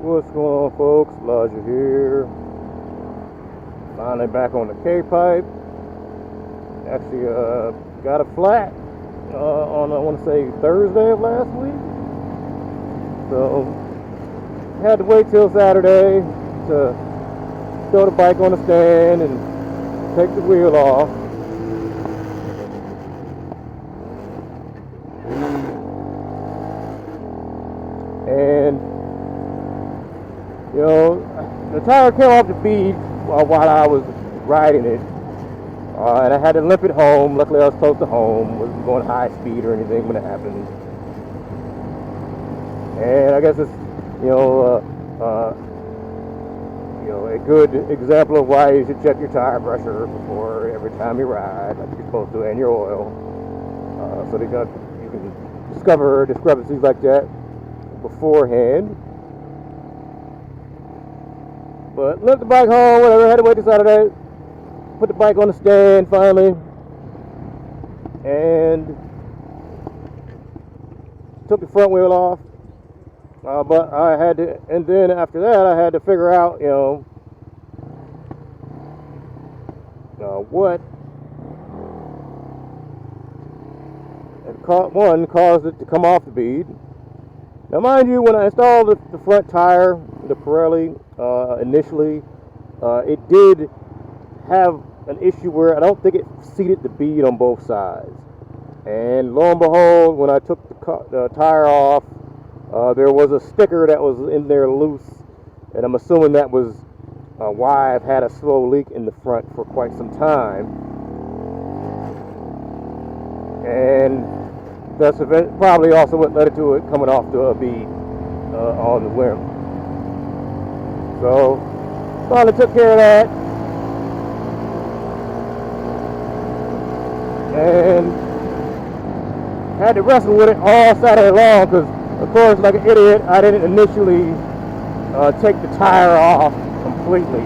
What's going on, folks? Elijah here. Finally back on the K-pipe. Actually, got a flat on, I want to say, Thursday of last week. So, had to wait till Saturday to throw the bike on the stand and take the wheel off. And the tire came off the bead while I was riding it, and I had to limp it home. Luckily, I was close to home. Wasn't going high speed or anything when it happened. And I guess it's a good example of why you should check your tire pressure before every time you ride, like you're supposed to, and your oil, so that you can discover discrepancies like that beforehand. But left the bike home, whatever, had to wait till Saturday, put the bike on the stand finally, and took the front wheel off. But I had to, and then after that, I had to figure out, what caused it to come off the bead. Now, mind you, when I installed the front tire, the Pirelli, initially, it did have an issue where I don't think it seated the bead on both sides. And lo and behold, when I took the tire off, there was a sticker that was in there loose, and I'm assuming that was why I've had a slow leak in the front for quite some time. And that's probably also what led to it coming off the bead on the rim. So, finally took care of that. And had to wrestle with it all Saturday long because, of course, like an idiot, I didn't initially take the tire off completely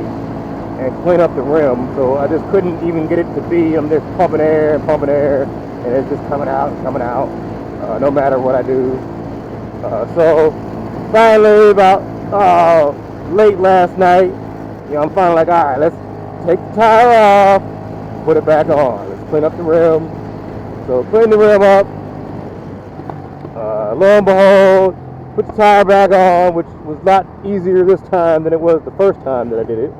and clean up the rim. So I just couldn't even get it to be. I'm just pumping air, and it's just coming out, no matter what I do. So finally, about late last night, I'm finally like, all right, let's take the tire off, put it back on. Let's clean up the rim. So clean the rim up. Lo and behold, put the tire back on, which was a lot easier this time than it was the first time that I did it,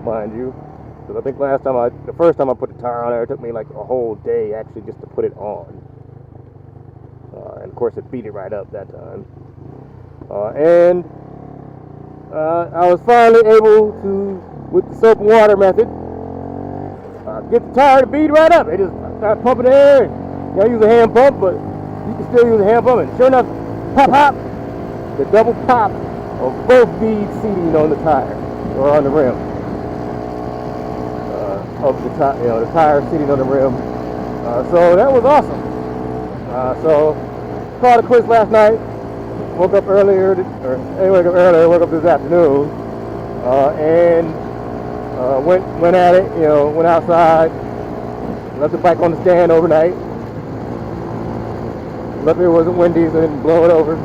mind you. Because I think the first time I put the tire on there, it took me like a whole day actually just to put it on. And of course it beat it right up that time. And I was finally able to, with the soap and water method, get the tire to beat right up. It just started pumping air. I use a hand pump, but you can still use a hand pump. And sure enough, pop, the double pop of both beads seating on the tire, or on the rim. Of the tire seating on the rim. So that was awesome. So called it quits last night. Woke up this afternoon, and went at it. Went outside, left the bike on the stand overnight. Luckily it wasn't windy, so it didn't blow it over.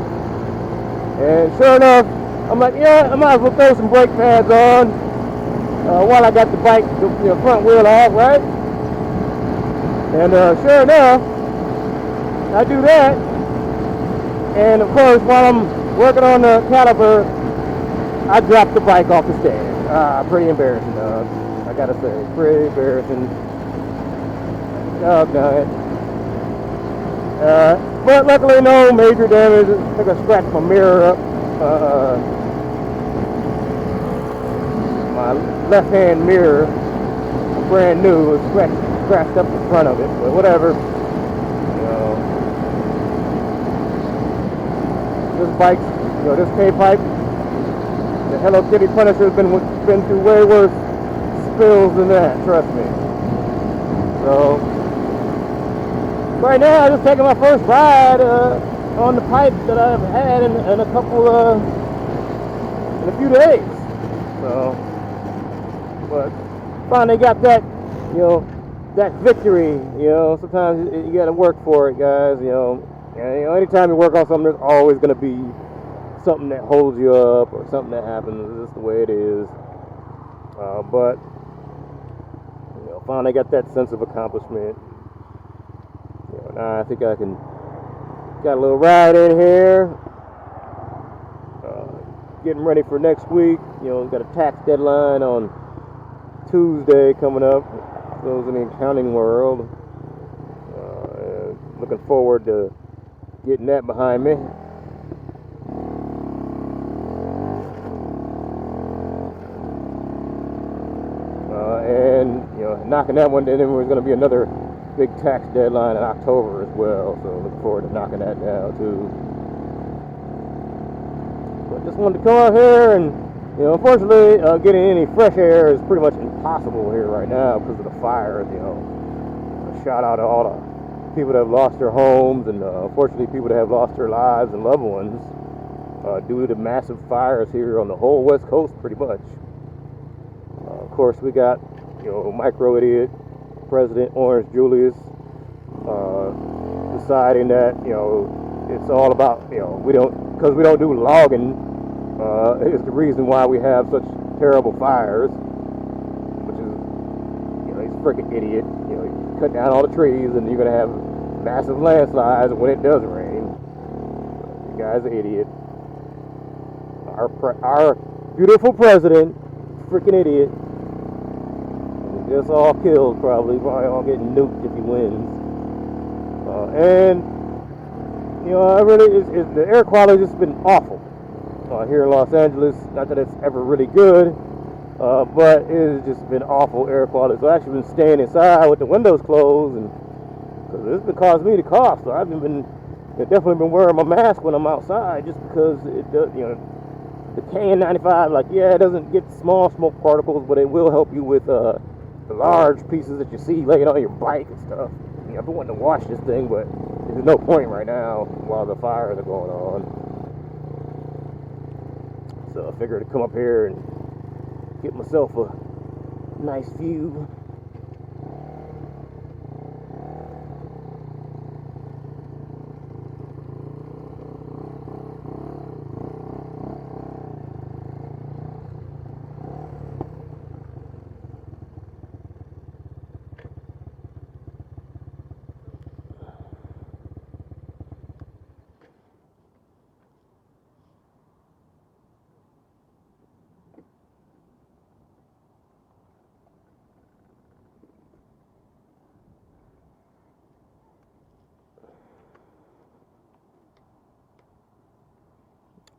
And sure enough, I'm like, I might as well throw some brake pads on while I got the bike, the front wheel off, right? And sure enough, I do that. And of course, while I'm working on the caliper, I drop the bike off the stand. Pretty embarrassing, I gotta say, pretty embarrassing. Doggone it. But luckily, no major damage. I think I scratched my mirror up. My left-hand mirror, brand new, was scratched up the front of it. But whatever. This bike, this K-pipe, the Hello Kitty Punisher has been through way worse spills than that. Trust me. So. Right now, I'm just taking my first ride on the pipe that I've had in a few days. So, but finally got that, that victory. Sometimes you got to work for it, guys. And anytime you work on something, there's always going to be something that holds you up or something that happens. It's just the way it is. But finally got that sense of accomplishment. Now I think I can got a little ride in here. Getting ready for next week. Got a tax deadline on Tuesday coming up. Those in the accounting world. Looking forward to getting that behind me. And knocking that one down. Then there's going to be another big tax deadline in October as well. So looking forward to knocking that down too. But just wanted to come out here and, unfortunately, getting any fresh air is pretty much impossible here right now because of the fires. A shout out to all the people that have lost their homes and, unfortunately, people that have lost their lives and loved ones due to the massive fires here on the whole West Coast, pretty much. Of course, we got, micro idiot President Orange Julius deciding that, it's all about, we don't do logging is the reason why we have such terrible fires, which is, he's a freaking idiot. You cut down all the trees and you're going to have massive landslides when it does rain. The guy's an idiot. Our beautiful president, freaking idiot. Just all killed probably all getting nuked if he wins. I really, the air quality has just been awful here in Los Angeles. Not that it's ever really good, but it has just been awful air quality. So I've actually been staying inside with the windows closed, and because this has been causing me to cough. So I've definitely been wearing my mask when I'm outside, just because it does, the KN95, it doesn't get small smoke particles, but it will help you with the large pieces that you see laying on your bike and stuff. I've been wanting to wash this thing, but there's no point right now while the fires are going on. So I figured to come up here and get myself a nice view.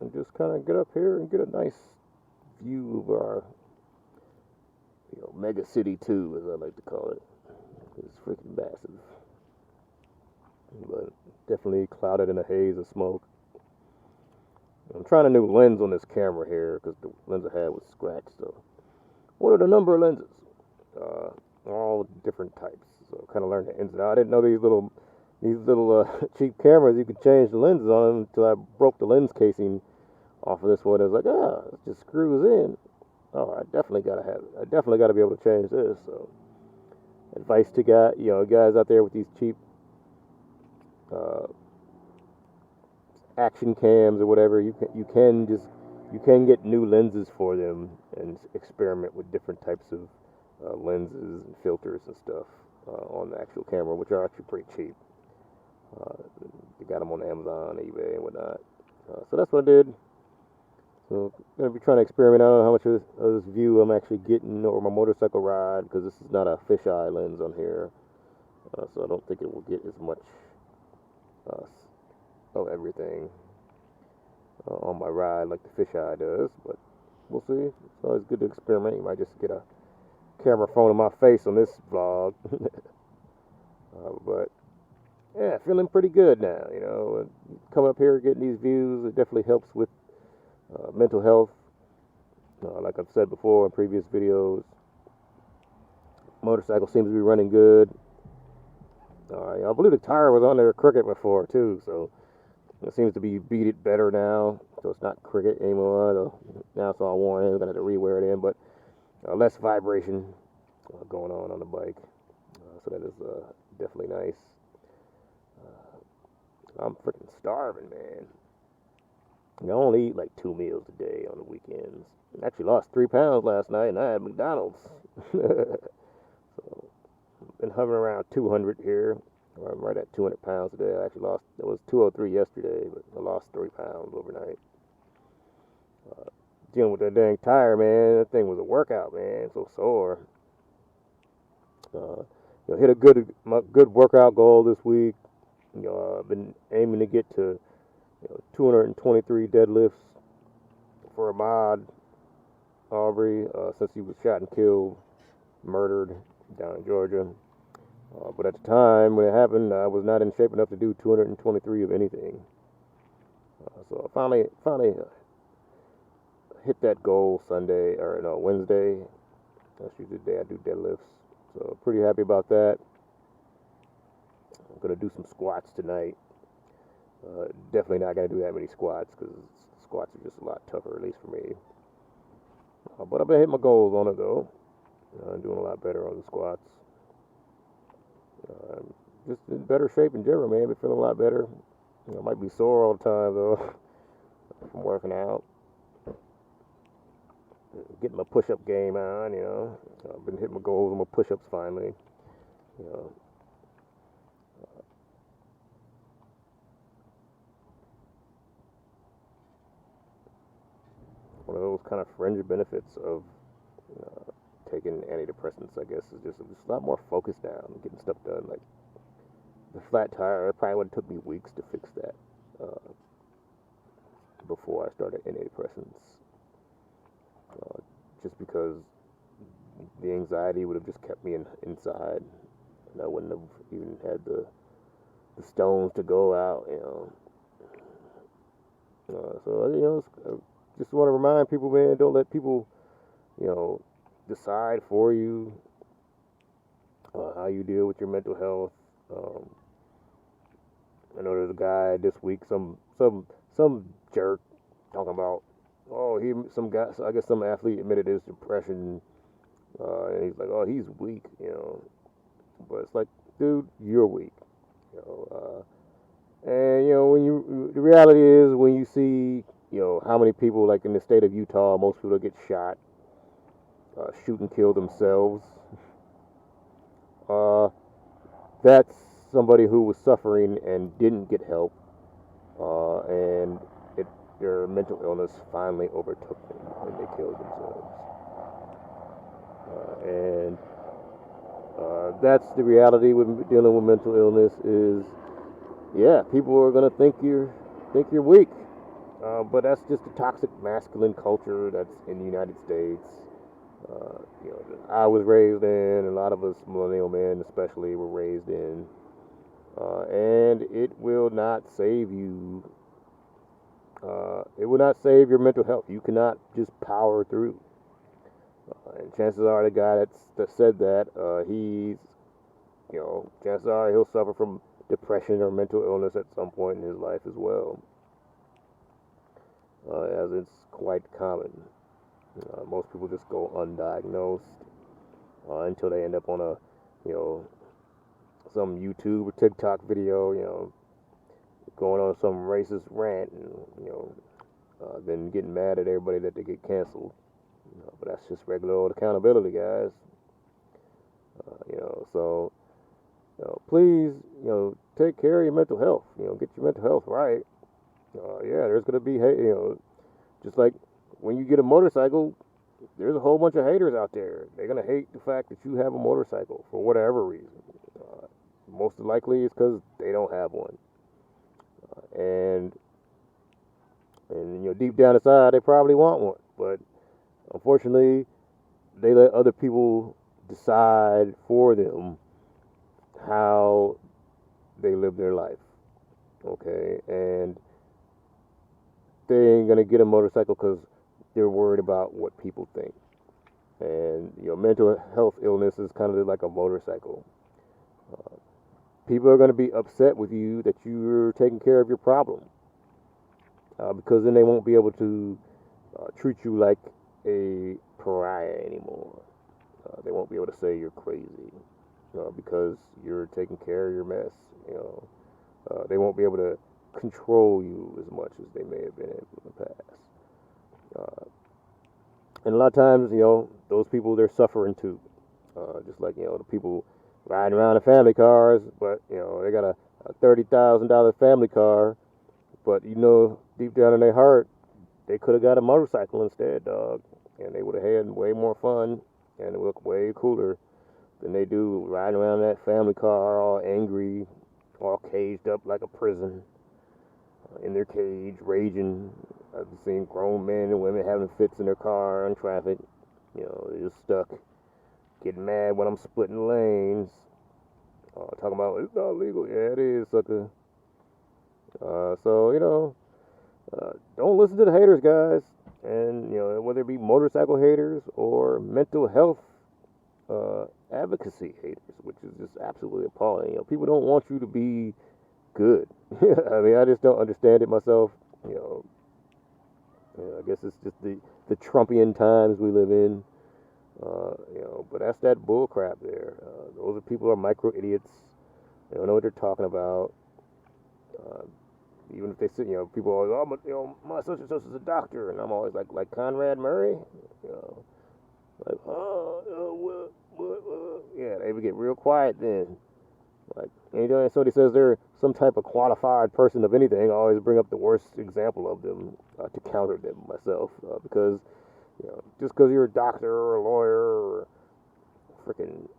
And just kind of get up here and get a nice view of our, mega city too, as I like to call it. It's freaking massive, but definitely clouded in a haze of smoke. I'm trying a new lens on this camera here because the lens I had was scratched. So, what are the number of lenses? All different types. So, kind of learned the ins and outs. I didn't know these little cheap cameras, you could change the lenses on them until I broke the lens casing off of this one. I was like, it just screws in. Oh, I definitely got to be able to change this. So, advice to guys out there with these cheap action cams or whatever, you can get new lenses for them and experiment with different types of lenses and filters and stuff on the actual camera, which are actually pretty cheap. You got them on Amazon, eBay, and whatnot. So that's what I did. So I'm going to be trying to experiment. I don't know how much of this view I'm actually getting over my motorcycle ride, because this is not a fisheye lens on here. So I don't think it will get as much of everything on my ride like the fisheye does. But we'll see. It's always good to experiment. You might just get a camera phone in my face on this vlog. But yeah, feeling pretty good now. Coming up here, getting these views, it definitely helps with mental health. Like I've said before in previous videos, motorcycle seems to be running good. I believe the tire was on there crooked before too, so it seems to be beat it better now. So it's not crooked anymore. Now it's all worn in. I'm gonna have to re-wear it in, but less vibration going on the bike. So that is definitely nice. I'm freaking starving, man. I only eat like 2 meals a day on the weekends. I actually lost 3 pounds last night, and I had McDonald's. So been hovering around 200 here. I'm right at 200 pounds today. I actually lost. It was 203 yesterday, but I lost 3 pounds overnight. Dealing with that dang tire, man. That thing was a workout, man. So sore. Hit a good workout goal this week. I've been aiming to get to 223 deadlifts for Ahmad Aubrey since he was shot and killed, murdered down in Georgia. But at the time when it happened, I was not in shape enough to do 223 of anything. So I finally hit that goal Sunday, or no, Wednesday. That's usually the day I do deadlifts. So pretty happy about that. I'm gonna do some squats tonight. Definitely not gonna do that many squats because squats are just a lot tougher, at least for me. But I've been hitting my goals on it though. I'm doing a lot better on the squats. Just in better shape in general, man. Been feeling a lot better. I might be sore all the time though from working out. Getting my push-up game on. I've been hitting my goals on my push-ups finally. You know, one of those kind of fringe benefits of uh, taking antidepressants, I guess, is just a lot more focused now and getting stuff done. Like the flat tire, it probably would have took me weeks to fix that before I started antidepressants. Just because the anxiety would have just kept me inside, and I wouldn't have even had the stones to go out. So I just want to remind people, man, don't let people, you know, decide for you how you deal with your mental health. Um, I know there's a guy this week, some jerk talking about, oh, some guy, I guess some athlete admitted his depression, and he's like, oh, he's weak. But it's like, dude, you're weak, you know. And the reality is when you see how many people like in the state of Utah, most people get shot, shoot and kill themselves. Uh, that's somebody who was suffering and didn't get help, and their mental illness finally overtook them and they killed themselves. And that's the reality with dealing with mental illness. Is yeah, people are gonna think you're weak, but that's just the toxic masculine culture that's in the United States. That I was raised in, a lot of us millennial men especially were raised in, and it will not save you. It will not save your mental health. You cannot just power through. And chances are the guy that said that, chances are he'll suffer from depression or mental illness at some point in his life as well, as it's quite common. Most people just go undiagnosed until they end up on some YouTube or TikTok video, going on some racist rant, and then getting mad at everybody that they get canceled. But that's just regular old accountability, guys. So please, take care of your mental health. Get your mental health right. Yeah, there's gonna be just like when you get a motorcycle, there's a whole bunch of haters out there. They're gonna hate the fact that you have a motorcycle for whatever reason. Most likely it's because they don't have one, and deep down inside they probably want one, but unfortunately they let other people decide for them how they live their life. Okay, and they ain't gonna get a motorcycle because they're worried about what people think. And mental health illness is kind of like a motorcycle. People are gonna be upset with you that you're taking care of your problem, because then they won't be able to treat you like a pariah anymore. They won't be able to say you're crazy because you're taking care of your mess. They won't be able to control you as much as they may have been able in the past. And a lot of times, those people, they're suffering too. Just like, the people riding around in family cars, but, they got a $30,000 family car, but, deep down in their heart, they could have got a motorcycle instead, dog. And they would have had way more fun and it would look way cooler than they do riding around that family car all angry, all caged up like a prison, in their cage, raging. I've seen grown men and women having fits in their car on traffic. They're just stuck, getting mad when I'm splitting lanes. Talking about, it's not legal. Yeah, it is, sucker. Don't listen to the haters, guys. And, whether it be motorcycle haters or mental health advocacy haters, which is just absolutely appalling. People don't want you to be good. I mean, I just don't understand it myself. I guess it's just the Trumpian times we live in. But that's that bull crap there. Those are people who are micro idiots. They don't know what they're talking about. Even if they say, people are always, my such and such is a doctor, and I'm always like Conrad Murray, what? Yeah, they would get real quiet then. Like, anytime somebody says they're some type of qualified person of anything, I always bring up the worst example of them to counter them myself, because, just because you're a doctor or a lawyer or freaking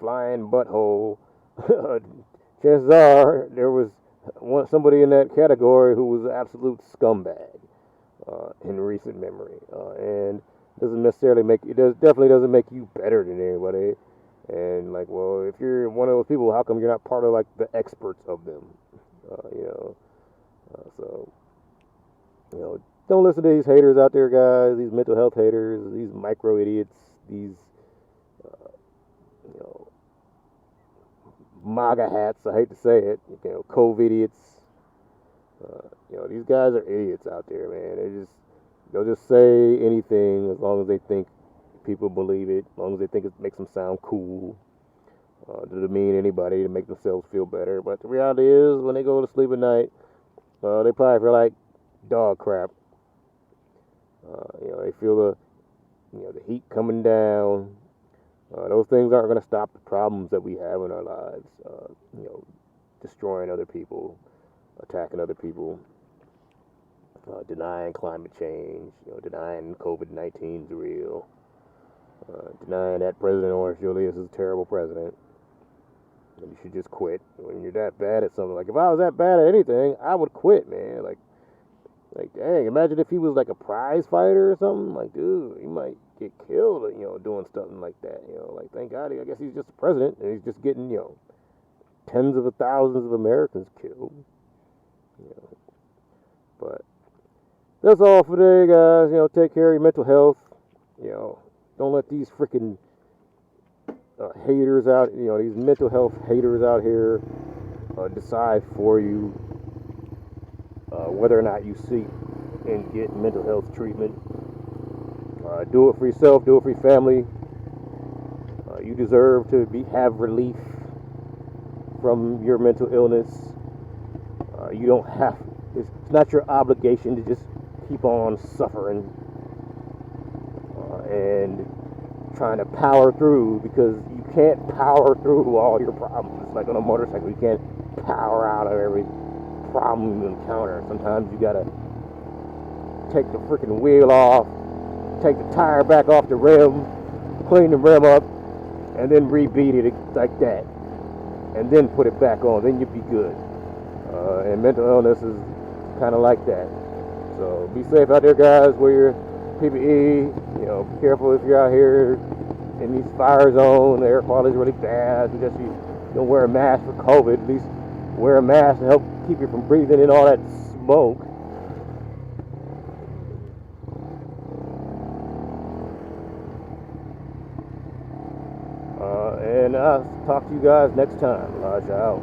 flying butthole, chances are there was somebody in that category who was an absolute scumbag in recent memory, and doesn't necessarily definitely doesn't make you better than anybody. And if you're one of those people, how come you're not part of the experts of them? Don't listen to these haters out there, guys. These mental health haters, these micro idiots, these MAGA hats. I hate to say it. COVID idiots. These guys are idiots out there, man. They'll just say anything as long as they think people believe it, as long as they think it makes them sound cool, to demean anybody, to make themselves feel better. But the reality is, when they go to sleep at night, they probably feel like dog crap. They feel the heat coming down. Those things aren't going to stop the problems that we have in our lives. Destroying other people, attacking other people, denying climate change, denying COVID-19 is real, denying that President Orange Julius is a terrible president, and you should just quit when you're that bad at something. If I was that bad at anything, I would quit, man. Dang, imagine if he was a prize fighter or something. Dude, he might get killed, doing something like that. Thank God, I guess he's just the president, and he's just getting, tens of thousands of Americans killed. But that's all for today, guys. Take care of your mental health. Don't let these freaking haters out, these mental health haters out here decide for you whether or not you seek and get mental health treatment. Do it for yourself. Do it for your family. You deserve to have relief from your mental illness. You don't have. It's not your obligation to just keep on suffering and trying to power through, because you can't power through all your problems. It's like on a motorcycle, you can't power out of every problem you encounter. Sometimes you gotta take the freaking wheel off, take the tire back off the rim, clean the rim up, and then rebeat it like that, and then put it back on. Then you'll be good. And mental illness is kind of like that. So be safe out there, guys. Wear your PPE. Be careful if you're out here in these fire zones. The air quality is really bad. Suggest you don't wear a mask for COVID. At least wear a mask to help keep you from breathing in all that smoke. And I'll talk to you guys next time. Lodge out.